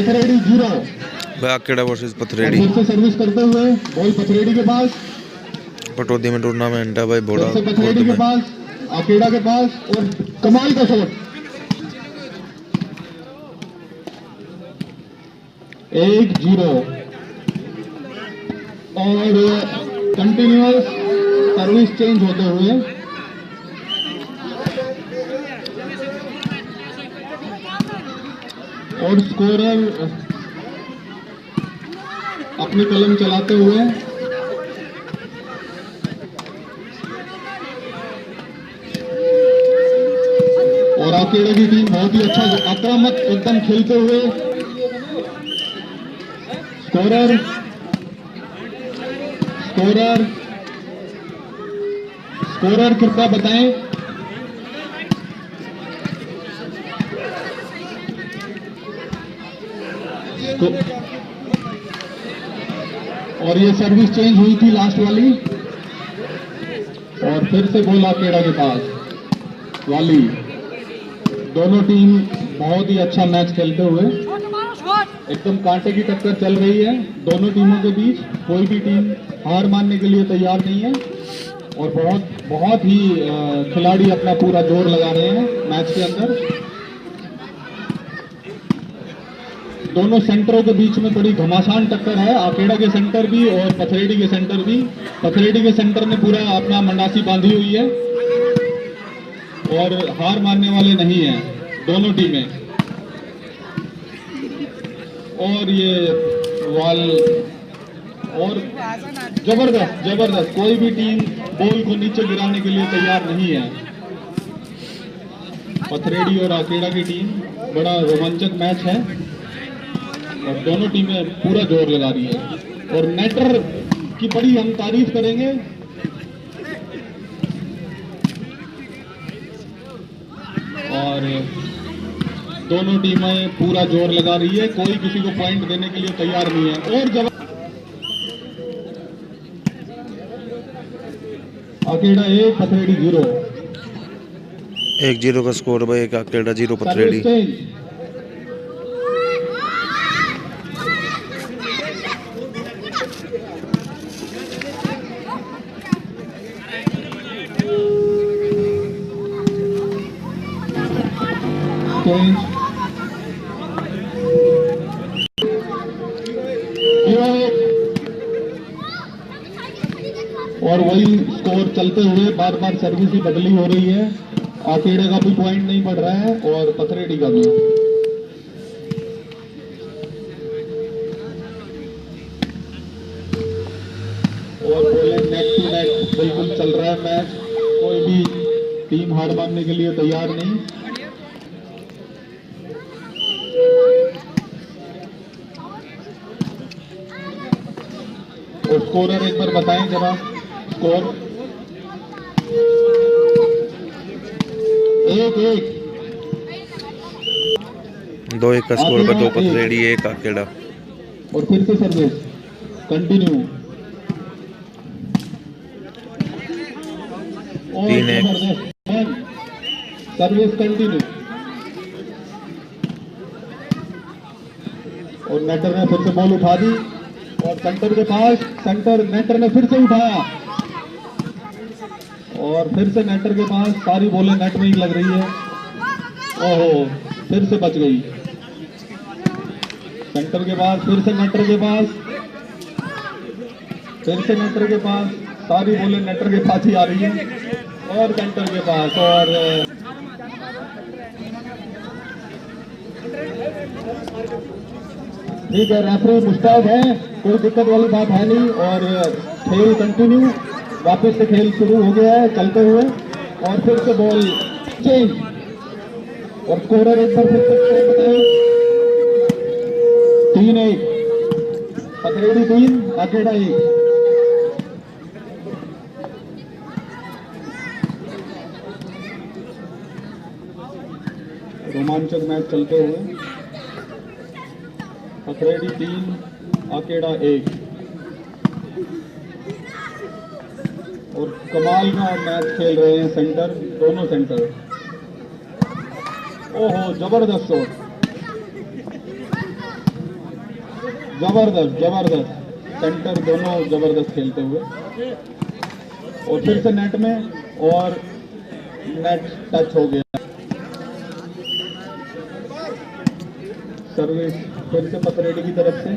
Pathredi 0। आकेड़ा versus Pathredi. फिर से service करते हुए बॉल पथरेडी के पास। पटौदी में टूर्नामेंट है भाई बोड़ा। फिर से पथरेडी के पास, आकेड़ा के पास और कमाल का शॉट। 1-0 और कंटिन्यूअस सर्विस चेंज होते हुए और स्कोरर अपनी कलम चलाते हुए और आकेड़ा की टीम बहुत ही अच्छा आक्रामक एकदम खेलते हुए। स्कोरर स्कोरर स्कोरर कृपया बताएं। और ये सर्विस चेंज हुई थी लास्ट वाली और फिर से बॉल आकेड़ा के पास वाली। दोनों टीम बहुत ही अच्छा मैच खेलते हुए एकदम कांटे की टक्कर चल रही है दोनों टीमों के बीच। कोई भी टीम हार मानने के लिए तैयार नहीं है और बहुत ही खिलाड़ी अपना पूरा जोर लगा रहे हैं मैच के अंदर। दोनों सेंटरों के बीच में बड़ी घमासान टक्कर है, आकेड़ा के सेंटर भी और पथरेडी के सेंटर भी। पथरेडी के सेंटर ने पूरा अपना मंडासी बांधी हुई है और हार मानने वाले नहीं हैं दोनों टीमें। और ये वाल और जबरदस्त कोई भी टीम बॉल को नीचे गिराने के लिए तैयार नहीं है। पथरेडी और आकेड़ा की टीम, बड़ा रोमांचक मैच है और दोनों टीमें पूरा जोर लगा रही है और नेटर की बड़ी हम तारीफ करेंगे। और दोनों टीमें पूरा जोर लगा रही है, कोई किसी को पॉइंट देने के लिए तैयार नहीं है। और जब आकेड़ा 1 पथरेडी 0। 1-0 का स्कोर भाई, एक आकेड़ा 0 पथरेडी। और वही स्कोर चलते हुए बार बार सर्विस ही बदली हो रही है। आकेड़े का भी पॉइंट नहीं बढ़ रहा है और पथरेडी का भी। और बोले नेट टू नेट बिल्कुल चल रहा है मैच, कोई भी टीम हार मानने के लिए तैयार नहीं। और स्कोरर एक बार बताएं जरा स्कोर। 1-1 2-1 का स्कोर पर 2 पथरेडी 1 आकेड़ा। और फिर से सर्विस कंटिन्यू 3-1 सर्विस कंटिन्यू। और नेटर ने फिर से बॉल उठा दी और सेंटर के पास, सेंटर नेटर ने फिर से उठाया और फिर से नेटर के पास। सारी बॉलें नेट में ही लग रही है। ओहो, फिर से बच गई। सेंटर के पास, फिर से नेटर के पास, फिर से नेटर के पास। सारी बॉलें नेटर के पास ही आ रही है और सेंटर के पास। और ठीक है, रेफरी मुस्तैद है, कोई दिक्कत वाली बात है नहीं। और खेल कंटिन्यू, वापस से खेल शुरू हो गया है चलते हुए। और फिर से बॉल चेंज और स्कोरर एक बार फिर से बताएं। 3-1 पथरेडी 3 आकेड़ा 1। रोमांचक मैच चलते हुए पथरेडी 3 आकेड़ा 1। और कमाल का मैच खेल रहे हैं सेंटर, दोनों सेंटर। ओहो, जबरदस्त शॉट। जबरदस्त जबरदस्त, सेंटर दोनों जबरदस्त खेलते हुए, और फिर से नेट में, और नेट टच हो गया। सर्विस फिर से पथरेडी की तरफ से,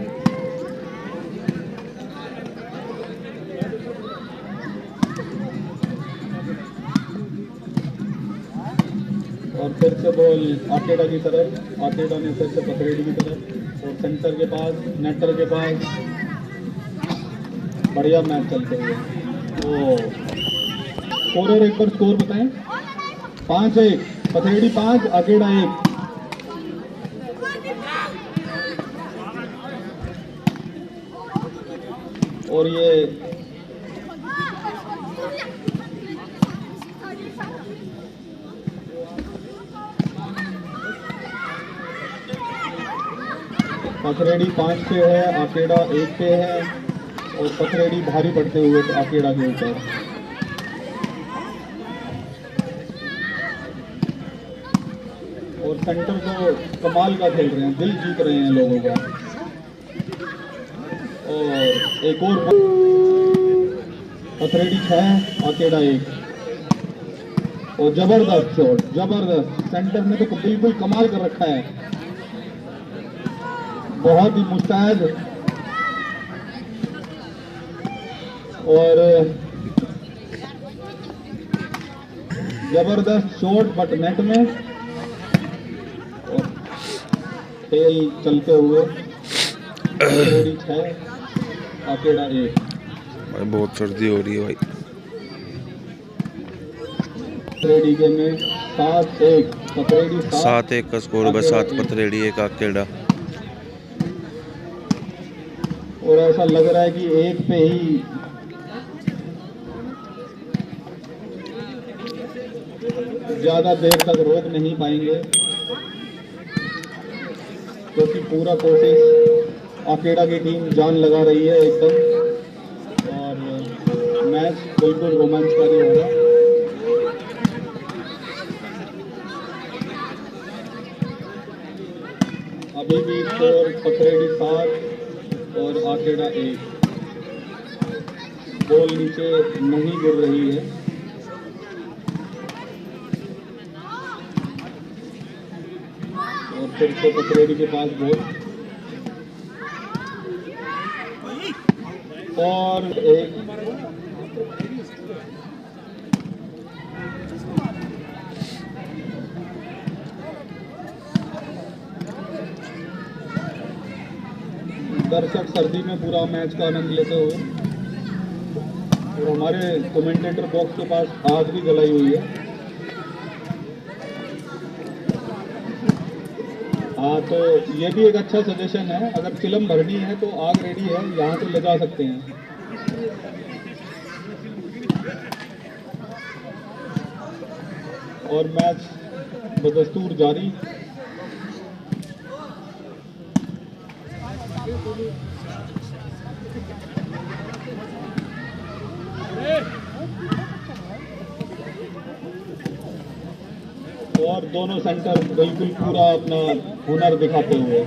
और फिर से बॉल आकेडा की तरफ, आकेडा ने फिर से पथरेडी की तरफ, और सेंटर के पास, नेटर के पास, बढ़िया मैच चलते हुए। ओ स्कोरर एक बार स्कोर बताएं। 5-1, पथरेडी 5, आकेडा 1। और ये पथरेडी 5 पे है, आकेडा 1 पे है, और पथरेडी भारी पड़ते हुए आकेडा के ऊपर। और सेंटर तो कमाल का खेल रहे हैं, दिल जीत रहे हैं लोगों का। और एक और पथरेडी 6, आकेडा 1, और जबरदस्त शॉट, जबरदस्त, सेंटर में तो बिल्कुल कमाल कर रखा है, बहुत ही मुस्तैद। और जबरदस्त शॉट, बट नेट में, और खेल चलते हुए, पथरेडी 6, आकेडा 1। भाई बहुत सर्दी हो रही है भाई। पथरेडी के में 7-1, पथरेडी 7-1 का स्कोर है, 7 पथरेडी 1 आकेडा। और ऐसा लग रहा है कि एक पे ही ज्यादा देर तक रोक नहीं पाएंगे, क्योंकि पूरा कोशिश आकेडा की टीम जान लगा रही है एकदम, और मैच बिल्कुल रोमांचकारी होगा। अभी भी स्कोर पथरेडी 7 और आकेडा 1। बॉल नीचे नहीं गिर रही है, और फिर से पथरेडी के पास बॉल, और एक दर्शक सर्दी में पूरा मैच का आनंद लेते हुए, और हमारे कमेंटेटर बॉक्स के पास आग भी जलाई हुई है। हाँ, तो ये भी एक अच्छा सजेशन है, अगर चिलम भरनी है तो आग रेडी है, यहाँ से ले जा सकते हैं। और मैच बदस्तूर जारी। और दोनों सेंटर बिल्कुल पूरा अपना हुनर दिखाते हुए,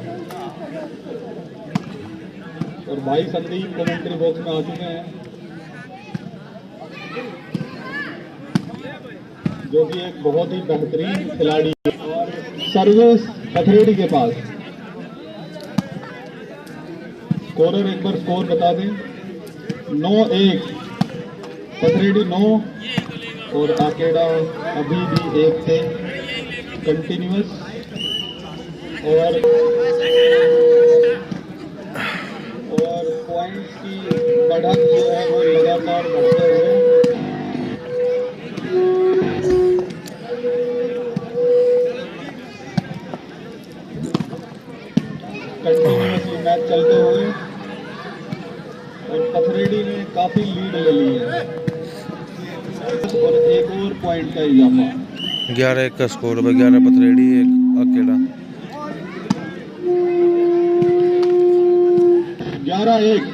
और भाई संदीप कमेंट्री बॉक्स में आ चुके हैं, जो कि एक बहुत ही बेहतरीन खिलाड़ी है। और सर्विस पथरेडी के पास, स्कोरर एक बार स्कोर बता दें। 9-1, पथरेडी 9, और आकेडा अभी भी 1 से कंटिन्यूअस। और पॉइंट्स की बढ़त जो है वो लगातार बढ़ते हुए, कंटिन्यूअसली मैच चलते हुए, और पथरेडी ने काफी लीड ले ली है, और एक और पॉइंट का इजाफा। 11-1 का स्कोर है, 11 पथरेडी 1 आकेडा। 11-1।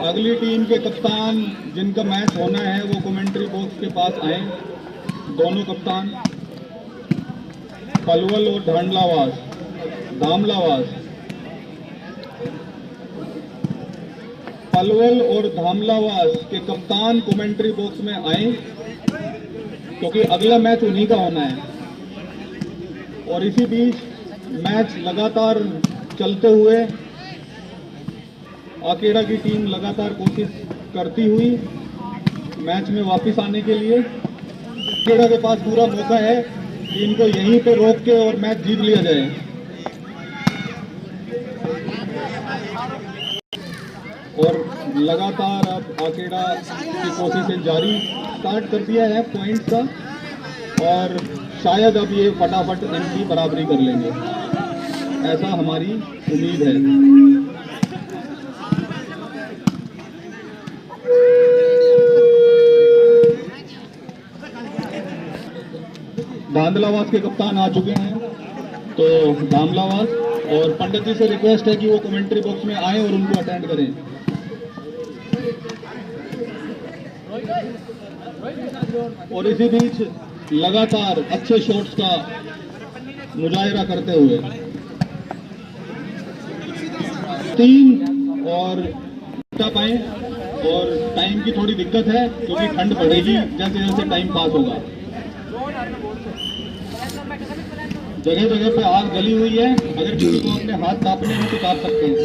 अगली टीम के कप्तान जिनका मैच होना है वो कमेंट्री बॉक्स के पास आए, दोनों कप्तान। पलवल और धामलावास पलवल और धामलावास के कप्तान कमेंट्री बॉक्स में आए, क्योंकि अगला मैच उन्हीं का होना है। और इसी बीच मैच लगातार चलते हुए आकेड़ा की टीम लगातार कोशिश करती हुई मैच में वापस आने के लिए। आकेड़ा के पास पूरा मौका है कि इनको यहीं पे रोक के और मैच जीत लिया जाए। और लगातार अब आकेड़ा की कोशिशें जारी स्टार्ट कर दिया है पॉइंट का, और शायद अब ये फटाफट इनकी बराबरी कर लेंगे, ऐसा हमारी उम्मीद है। धामलावास के कप्तान आ चुके हैं, तो धामलावास और पंडित जी से रिक्वेस्ट है कि वो कमेंट्री बॉक्स में आए और उनको अटेंड करें। और इसी बीच लगातार अच्छे शॉट्स का मुजाहिरा करते हुए 3 और पाए, और टाइम की थोड़ी दिक्कत है क्योंकि ठंड पड़ेगी जैसे जैसे टाइम पास होगा। जगह जगह पे आग गली हुई है, अगर किसी को अपने हाथ तापने हैं तो ताप सकते हैं।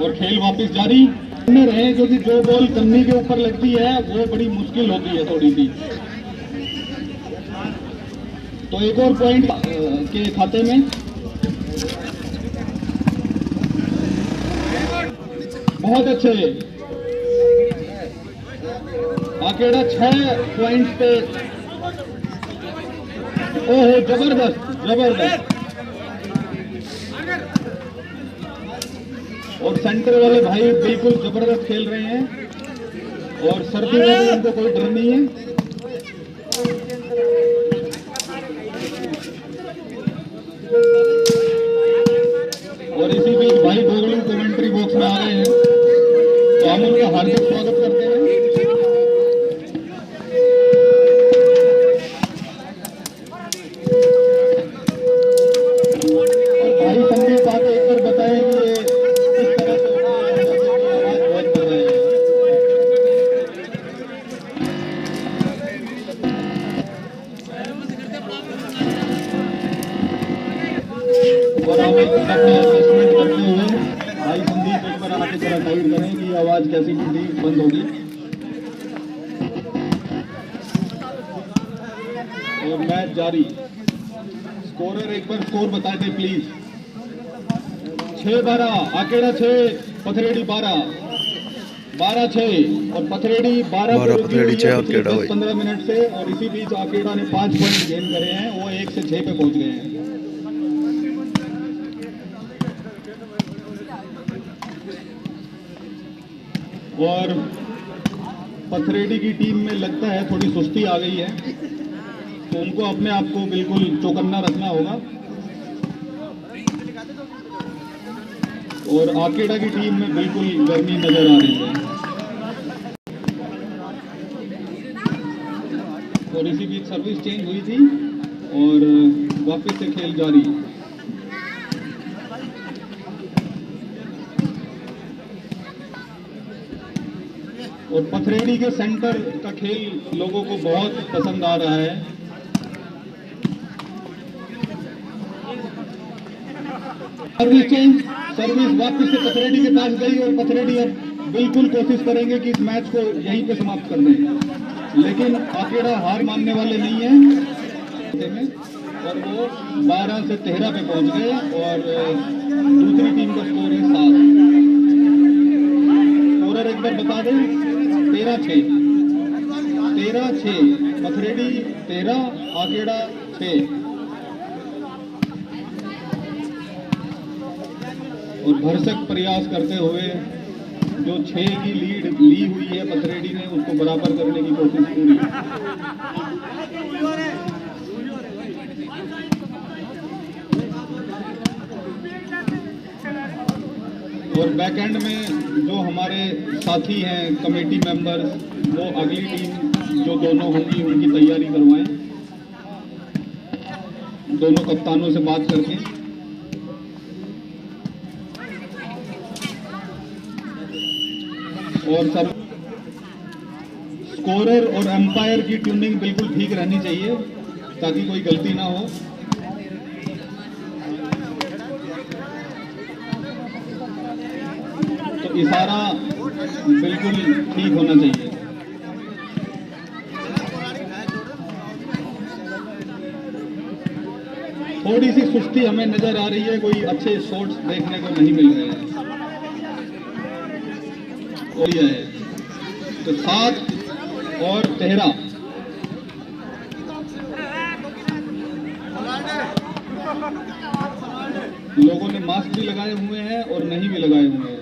और खेल वापस जारी में रहे, क्योंकि जो बॉल कन्नी के ऊपर लगती है वो बड़ी मुश्किल होती है थोड़ी सी। तो एक और पॉइंट के खाते में बहुत अच्छे आकेड़ा 6 पॉइंट्स पे। ओहो, जबरदस्त जबरदस्त। और सेंटर वाले भाई बिल्कुल जबरदस्त खेल रहे हैं, और सर्दी में भी उनको कोई डर नहीं है। और इसी बीच भाई गोगलू कमेंट्री बॉक्स में आ रहे हैं, तो हम उनका हार्दिक स्वागत करते हैं। और भाई संदीप आके एक बार बताएंगे किस तरह से आवाज बहुत कर रहे हैं। और हम अपना असेसमेंट करते हुए भाई संदीप एक बार आके जरा गाइड करें कि आवाज कैसी बंद होगी। और मैच जारी। स्कोरर एक बार स्कोर बता दे प्लीज। 6-12 आकेड़ा 6 पथरेडी 12-6 और पथरेडी 12 पथरेडी 6 आकेड़ा 15 मिनट से। और इसी बीच आकेड़ा ने 5 पॉइंट गेन करे हैं, वो 1 से 6 पे पहुंच गए हैं। और पथरेडी की टीम में लगता है थोड़ी सुस्ती आ गई है, तो उनको अपने आप को बिल्कुल चौकन्ना रखना होगा। और आकेड़ा की टीम में बिल्कुल गर्मी नजर आ रही है। और इसी बीच सर्विस चेंज हुई थी और वापस से खेल जारी। और पथरेडी के सेंटर का खेल लोगों को बहुत पसंद आ रहा है। सर्विस चेंज, सर्विस वापस से पथरेडी के पास गई और पथरेडी अब बिल्कुल कोशिश करेंगे कि इस मैच को यहीं पे समाप्त कर दें, लेकिन आकेड़ा हार मानने वाले नहीं है। और वो 12 से 13 पे पहुंच गए और दूसरी टीम का स्कोर है 7। स्कोरर एक बार बता दें। 13-6 पथरेडी 13 आकेड़ा 6। और भरसक प्रयास करते हुए जो 6 की लीड ली हुई है पथरेडी ने, उसको बराबर करने की कोशिश पूरी। और बैकएंड में जो हमारे साथी हैं कमेटी मेंबर्स, वो अगली टीम जो दोनों होंगी उनकी तैयारी करवाएं, दोनों कप्तानों से बात करके। और सर स्कोरर और एम्पायर की ट्यूनिंग बिल्कुल ठीक रहनी चाहिए ताकि कोई गलती ना हो। तो इशारा बिल्कुल ठीक होना चाहिए। थोड़ी सी सुस्ती हमें नजर आ रही है, कोई अच्छे शॉट्स देखने को नहीं मिल रहे हैं। और यह है तो 7 और 13 लोगों ने मास्क भी लगाए हुए हैं और नहीं भी लगाए हुए हैं।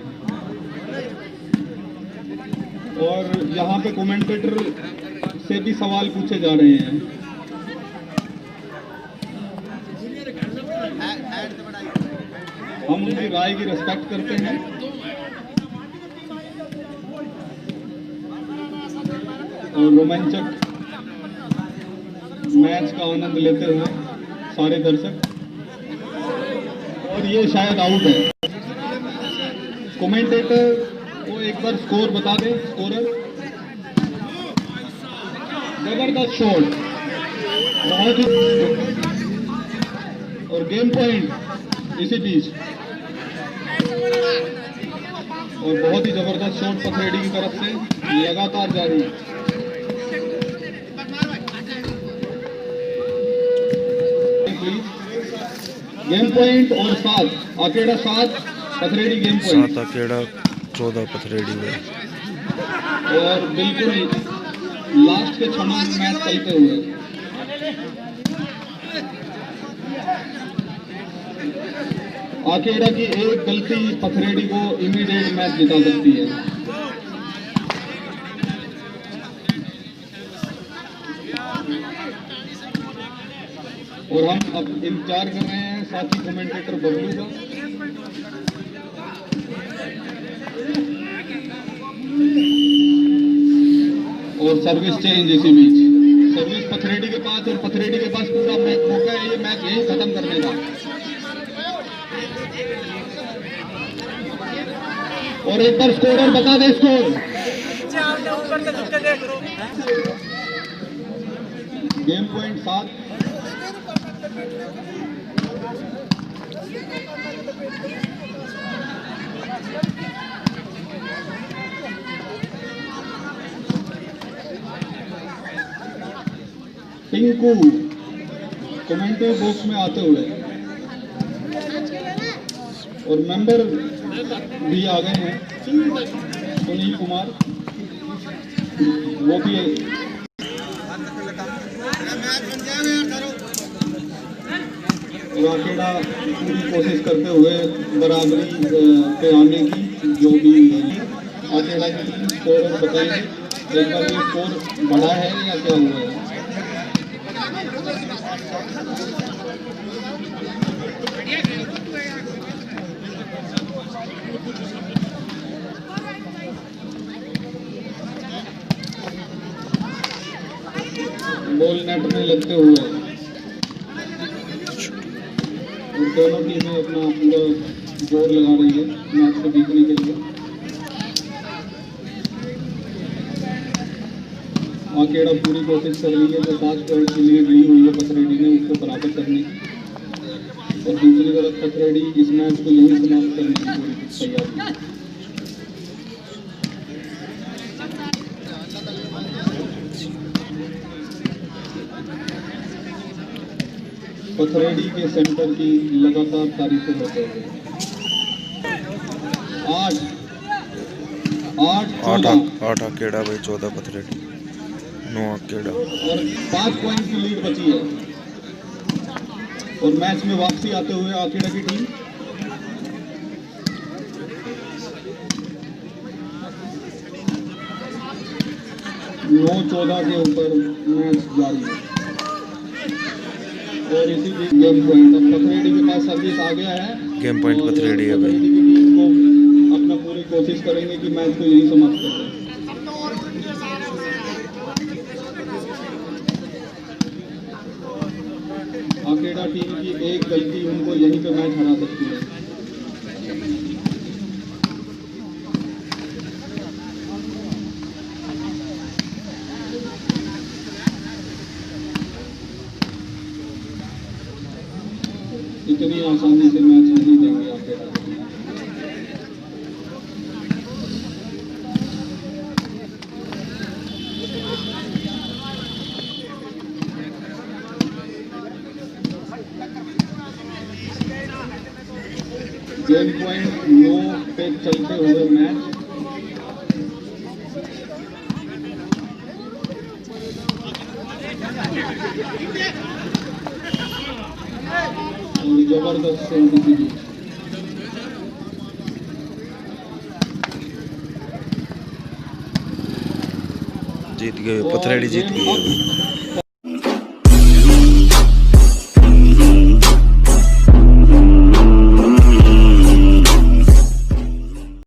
और यहाँ पे कमेंटेटर से भी सवाल पूछे जा रहे हैं। हम उनकी राय की रिस्पेक्ट करते हैं। और रोमांचक मैच का आनंद लेते हुए सारे दर्शक। और ये शायद आउट है। कमेंटेटर को एक बार स्कोर बता दें। स्कोरर जबरदस्त शॉट, बहुत ही। और गेम पॉइंट इसी बीच। और बहुत ही जबरदस्त शॉट पथरेडी की तरफ से लगातार जारी। गेम पॉइंट और 7 अकेड़ा 7 पथरेडी गेम पॉइंट। 7 अकेड़ा 14 पथरेडी है। और बिल्कुल लास्ट के क्षणों में मैच चलते हुए अकेड़ा की एक गलती पथरेडी को इमीडिएट मैच जिता सकती है। और हम अब इंतजार कर रहे हैं साथी कमेंटेटर बबलू का। और सर्विस चेंज इसी बीच। सर्विस पथरेडी के पास और पथरेडी के पास पूरा मौका है ये मैच यही खत्म करने का। और एक बार स्कोरर बता दे score. Game point 7। Tinku commentary box में आते हुए और मेंबर भी आ गए हैं। सुनील कुमार वो भी अकेला पूरी कोशिश करते हुए बराबरी पे आने की। जो भी अकेला की टीम स्कोर बताएंगे एक बार ये स्कोर बढ़ा है या क्या हुआ है। बॉल नेट में लगते हुए दोनों टीमें अपना पूरा जोर लगा रही है मैच को जीतने के लिए। अकेड़ा पूरी कोशिश कर रही है जो 5 पॉइंट की लीड ली हुई है पथरेडी ने उसको बराबर करने की। और दूसरी तरफ पथरेडी इस मैच को यही समाप्त करने की पूरी तैयारी। पथरेडी के सेंटर की लगातार तारीफें होते हुए 8 अकेड़ा भाई 14 पथरेडी 9 अकेड़ा। और 5 पॉइंट की लीड बची है। और मैच में वापसी आते हुए अकेड़ा की टीम। नौ 14 के ऊपर मैच जारी है। और इसी बीच गेम पॉइंट अब पथरेडी के पास सर्विस आ गया है। गेम पॉइंट पथरेडी है भाई। पथरेडी की टीम को अपना पूरी कोशिश करेंगे कि मैच को यही समाप्त कर दें। इतनी आसानी से मैच नहीं देंगे आपके टारगेट में। गेम पॉइंट 9 पे चलते हुए मैच और जबरदस्त से उनकी जीत। जीत गए, पथरेड़ी जीत गई अभी।